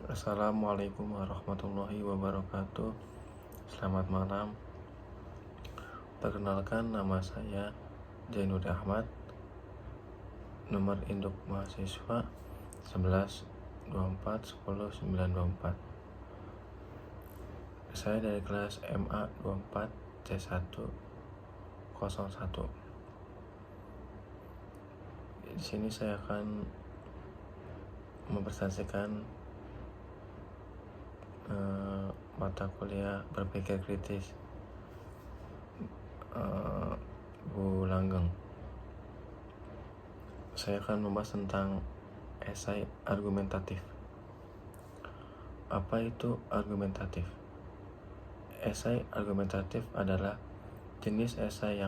Assalamualaikum warahmatullahi wabarakatuh. Selamat malam. Perkenalkan, nama saya Jainud Ahmad. Nomor induk mahasiswa 11 24 10 924. Saya dari kelas MA 24 C1 01. Di sini saya akan mempresentasikan mata kuliah berpikir kritis Bu Langgeng. Saya akan membahas tentang esai argumentatif. Apa itu argumentatif? Esai argumentatif adalah jenis esai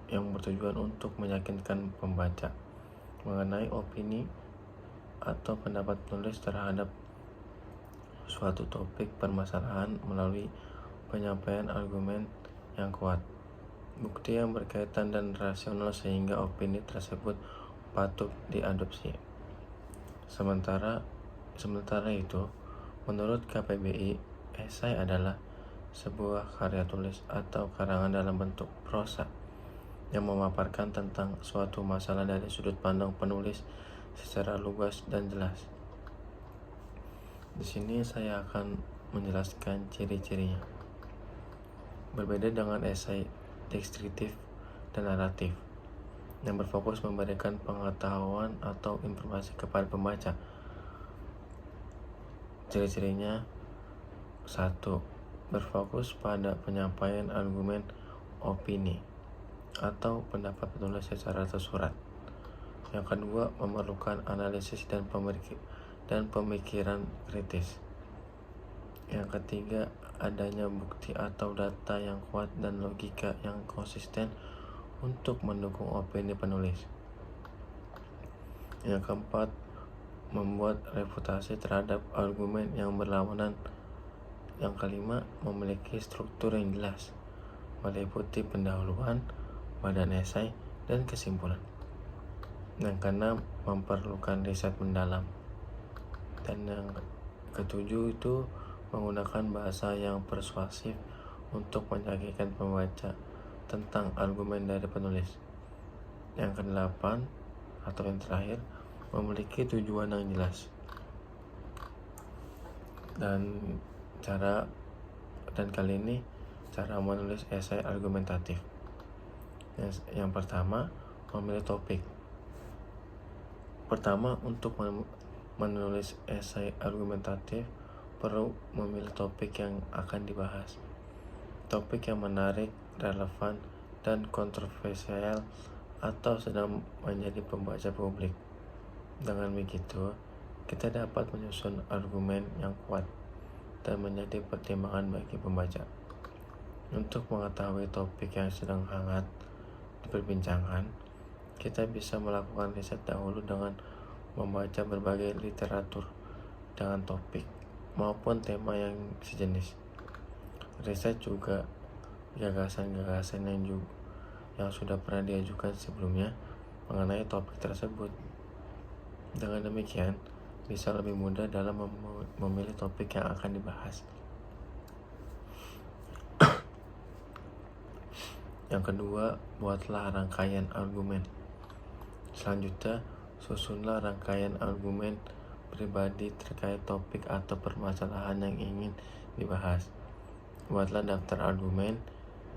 yang bertujuan untuk meyakinkan pembaca mengenai opini atau pendapat penulis terhadap suatu topik permasalahan melalui penyampaian argumen yang kuat, bukti yang berkaitan dan rasional sehingga opini tersebut patut diadopsi. Sementara itu, menurut KPBI, esai adalah sebuah karya tulis atau karangan dalam bentuk prosa yang memaparkan tentang suatu masalah dari sudut pandang penulis secara lugas dan jelas. Di sini saya akan menjelaskan ciri-cirinya. Berbeda dengan esai deskriptif dan naratif yang berfokus memberikan pengetahuan atau informasi kepada pembaca. Ciri-cirinya: 1. Berfokus pada penyampaian argumen, opini, atau pendapat penulis secara tersurat. Yang kedua, memerlukan analisis dan pemikiran kritis. Yang ketiga, adanya bukti atau data yang kuat dan logika yang konsisten untuk mendukung opini penulis. Yang keempat, membuat refutasi terhadap argumen yang berlawanan. Yang kelima, memiliki struktur yang jelas, meliputi pendahuluan, badan esai, dan kesimpulan. Yang keenam, memerlukan riset mendalam. Dan yang ketujuh itu menggunakan bahasa yang persuasif untuk meyakinkan pembaca tentang argumen dari penulis. Yang kedelapan atau yang terakhir, memiliki tujuan yang jelas. Dan kali ini cara menulis esai argumentatif. Yang pertama, memilih topik. Pertama, untuk menulis esai argumentatif perlu memilih topik yang akan dibahas. Topik yang menarik, relevan, dan kontroversial atau sedang menjadi pembaca publik. Dengan begitu, kita dapat menyusun argumen yang kuat dan menjadi pertimbangan bagi pembaca. Untuk mengetahui topik yang sedang hangat diperbincangkan, kita bisa melakukan riset dahulu dengan membaca berbagai literatur dengan topik maupun tema yang sejenis. Riset juga gagasan-gagasan yang sudah pernah diajukan sebelumnya mengenai topik tersebut. Dengan demikian, bisa lebih mudah dalam memilih topik yang akan dibahas. Yang kedua, buatlah rangkaian argumen. Selanjutnya, susunlah rangkaian argumen pribadi terkait topik atau permasalahan yang ingin dibahas. Buatlah daftar argumen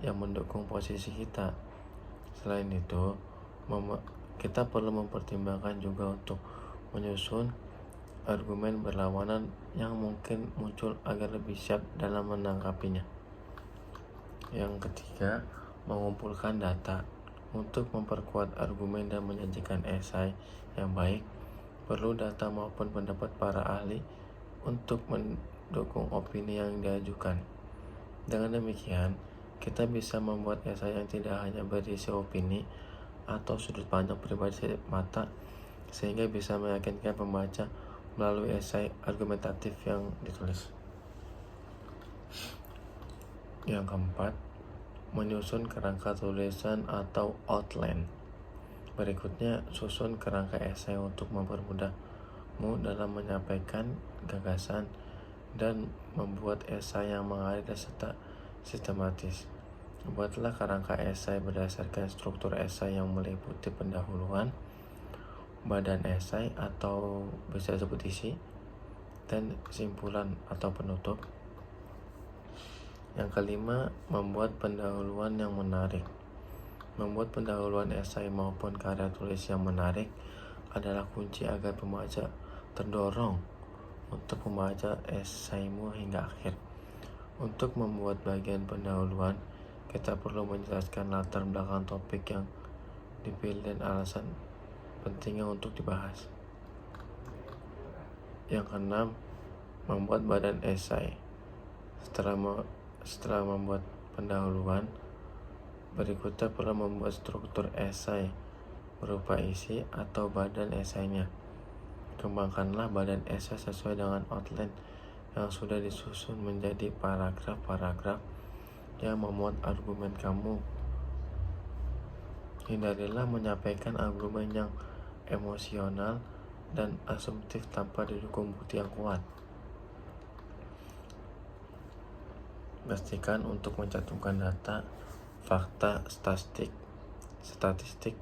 yang mendukung posisi kita. Selain itu, kita perlu mempertimbangkan juga untuk menyusun argumen berlawanan yang mungkin muncul agar lebih siap dalam menanggapinya. Yang ketiga, mengumpulkan data. Untuk memperkuat argumen dan menyajikan esai yang baik, perlu data maupun pendapat para ahli untuk mendukung opini yang diajukan. Dengan demikian, kita bisa membuat esai yang tidak hanya berisi opini atau sudut pandang pribadi semata, sehingga bisa meyakinkan pembaca melalui esai argumentatif yang ditulis. Yang keempat, menyusun kerangka tulisan atau outline. Berikutnya, susun kerangka esai untuk mempermudah dalam menyampaikan gagasan dan membuat esai yang mengalir serta sistematis. Buatlah kerangka esai berdasarkan struktur esai yang meliputi pendahuluan, badan esai atau bisa disebut isi, dan simpulan atau penutup. Yang kelima, membuat pendahuluan yang menarik. Membuat pendahuluan esai maupun karya tulis yang menarik adalah kunci agar pembaca terdorong untuk membaca esaimu hingga akhir. Untuk membuat bagian pendahuluan, kita perlu menjelaskan latar belakang topik yang dipilih dan alasan pentingnya untuk dibahas. Yang keenam, membuat badan esai. Setelah membuat pendahuluan, berikutnya perlu membuat struktur esai berupa isi atau badan esainya. Kembangkanlah badan esai sesuai dengan outline yang sudah disusun menjadi paragraf-paragraf yang memuat argumen kamu. Hindarilah menyampaikan argumen yang emosional dan asumtif tanpa didukung bukti yang kuat. Pastikan untuk mencantumkan data, fakta, statistik,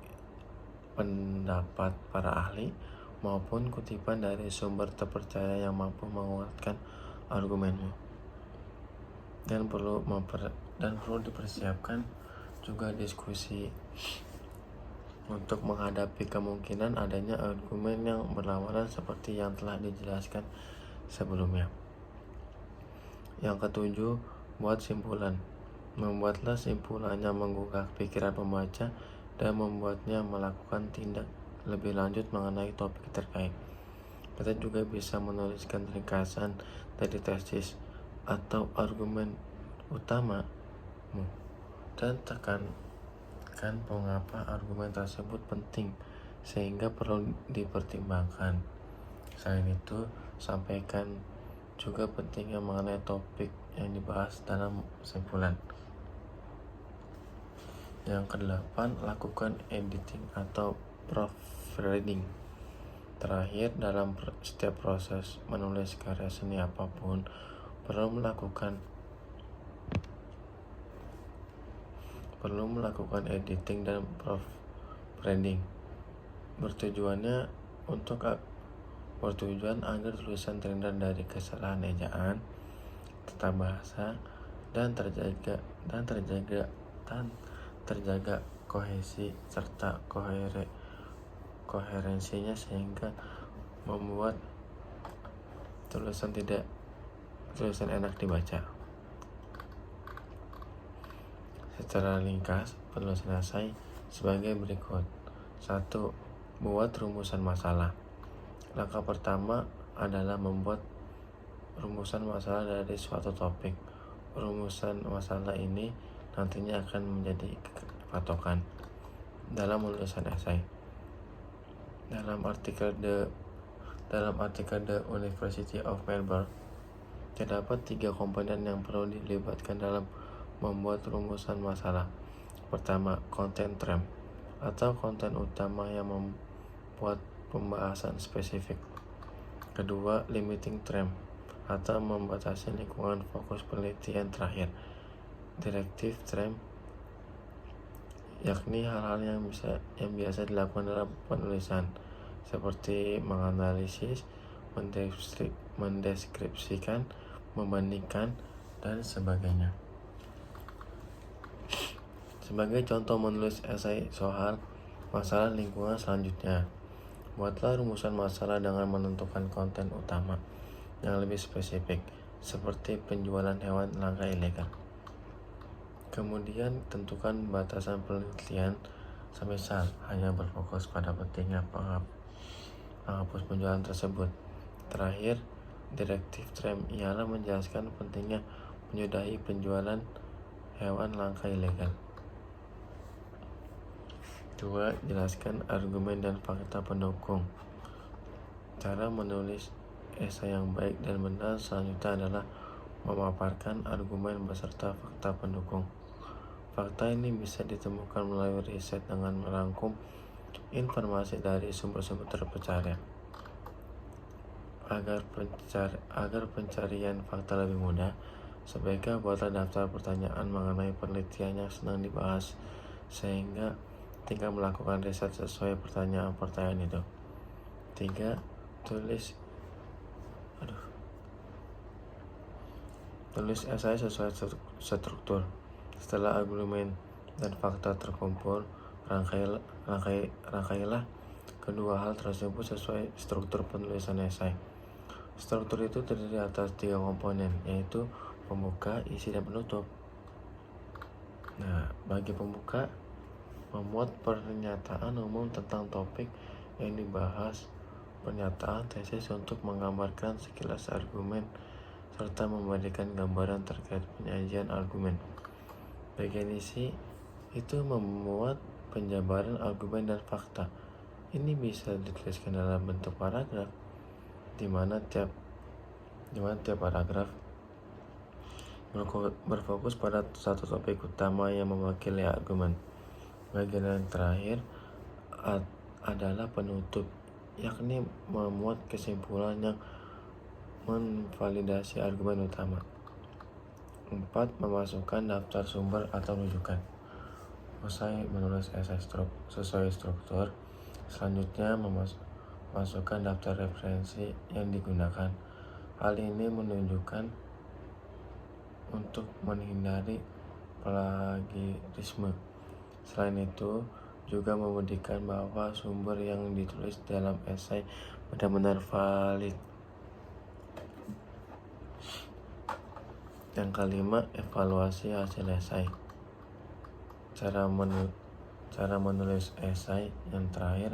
pendapat para ahli, maupun kutipan dari sumber terpercaya yang mampu menguatkan argumenmu. Dan perlu dipersiapkan juga diskusi untuk menghadapi kemungkinan adanya argumen yang berlawanan seperti yang telah dijelaskan sebelumnya. Yang ketujuh, buat simpulan. Membuatlah simpulan yang menggugah pikiran pembaca dan membuatnya melakukan tindak lebih lanjut mengenai topik terkait. Kita juga bisa menuliskan ringkasan dari tesis atau argumen utamamu dan tekankan mengapa argumen tersebut penting sehingga perlu dipertimbangkan. Selain itu, sampaikan juga pentingnya mengenai topik yang dibahas dalam simpulan. Yang kedelapan, lakukan editing atau proofreading. Terakhir, dalam setiap proses menulis karya seni apapun, perlu melakukan editing dan proofreading. Bertujuan agar tulisan terhindar dari kesalahan ejaan, tata bahasa, dan terjaga kohesi serta koherensinya sehingga membuat tulisan enak dibaca. Secara ringkas, penulisan esai sebagai berikut. 1. Buat rumusan masalah. Langkah pertama adalah membuat rumusan masalah dari suatu topik. Rumusan masalah ini nantinya akan menjadi patokan dalam penulisan esai. Dalam artikel The University of Melbourne, terdapat 3 komponen yang perlu dilibatkan dalam membuat rumusan masalah. Pertama, content tram atau konten utama yang membuat pembahasan spesifik. Kedua, limiting tram atau membatasi lingkungan fokus penelitian. Terakhir, directive tram, yakni hal-hal yang biasa dilakukan dalam penulisan seperti menganalisis, mendeskripsikan, membandingkan, dan sebagainya. Sebagai contoh menulis esai soal masalah lingkungan selanjutnya, buatlah rumusan masalah dengan menentukan konten utama yang lebih spesifik, seperti penjualan hewan langka ilegal. Kemudian tentukan batasan penelitian, semisal hanya berfokus pada pentingnya menghapus penjualan tersebut. Terakhir, directive tram ialah menjelaskan pentingnya menyudahi penjualan hewan langka ilegal. 2. Jelaskan argumen dan fakta pendukung. Cara menulis esai yang baik dan benar selanjutnya adalah memaparkan argumen beserta fakta pendukung. Fakta ini bisa ditemukan melalui riset dengan merangkum informasi dari sumber-sumber terpercaya. Agar pencarian fakta lebih mudah, sebaiknya buatlah daftar pertanyaan mengenai penelitian yang sedang dibahas, sehingga tinggal melakukan riset sesuai pertanyaan-pertanyaan itu. 3. Tulis esai sesuai struktur. Setelah argumen dan fakta terkumpul, rangkailah kedua hal tersebut sesuai struktur penulisan esai. Struktur itu terdiri atas 3 komponen, yaitu pembuka, isi, dan penutup. Nah, bagi pembuka, memuat pernyataan umum tentang topik yang dibahas, pernyataan tesis untuk menggambarkan sekilas argumen, serta memberikan gambaran terkait penyajian argumen. Bagian isi itu memuat penjabaran argumen dan fakta. Ini bisa dituliskan dalam bentuk paragraf, di mana tiap paragraf berfokus pada satu topik utama yang mewakili argumen. Bagian yang terakhir adalah penutup, yakni memuat kesimpulan yang memvalidasi argumen utama. 4. Memasukkan daftar sumber atau rujukan. Usai menulis esai sesuai struktur, selanjutnya masukkan daftar referensi yang digunakan. Hal ini menunjukkan untuk menghindari plagiarisme. Selain itu, juga membuktikan bahwa sumber yang ditulis dalam esai benar-benar valid. Yang kelima, evaluasi hasil esai. Cara menulis esai yang terakhir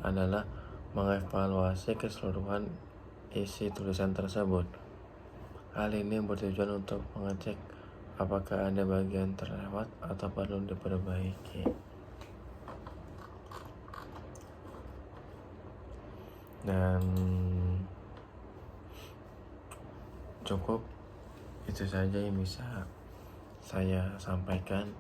adalah mengevaluasi keseluruhan isi tulisan tersebut. Hal ini bertujuan untuk mengecek apakah ada bagian terlewat atau perlu diperbaiki. Dan cukup itu saja yang bisa saya sampaikan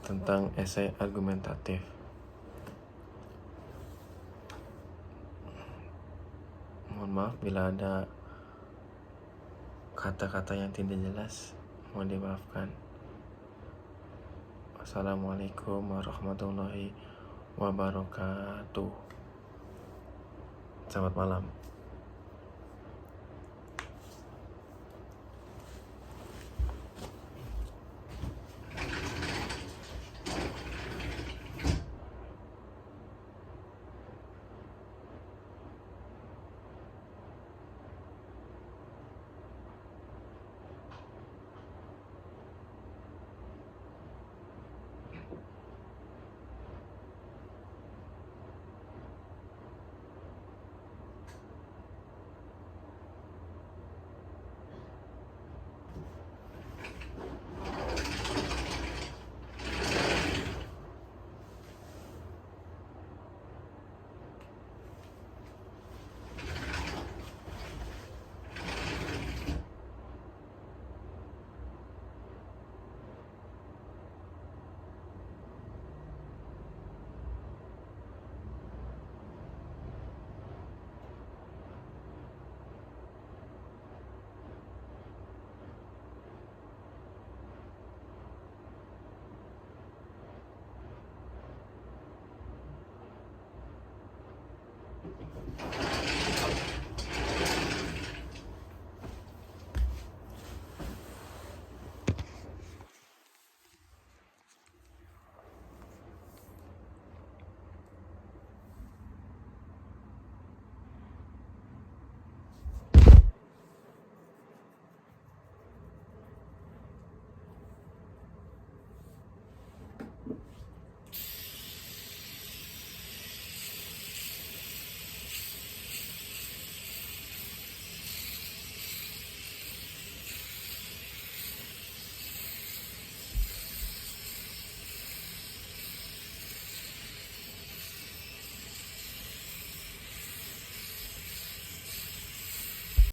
tentang esai argumentatif. Mohon maaf bila ada kata-kata yang tidak jelas, mohon dimaafkan. Wassalamualaikum warahmatullahi wabarakatuh. Selamat malam.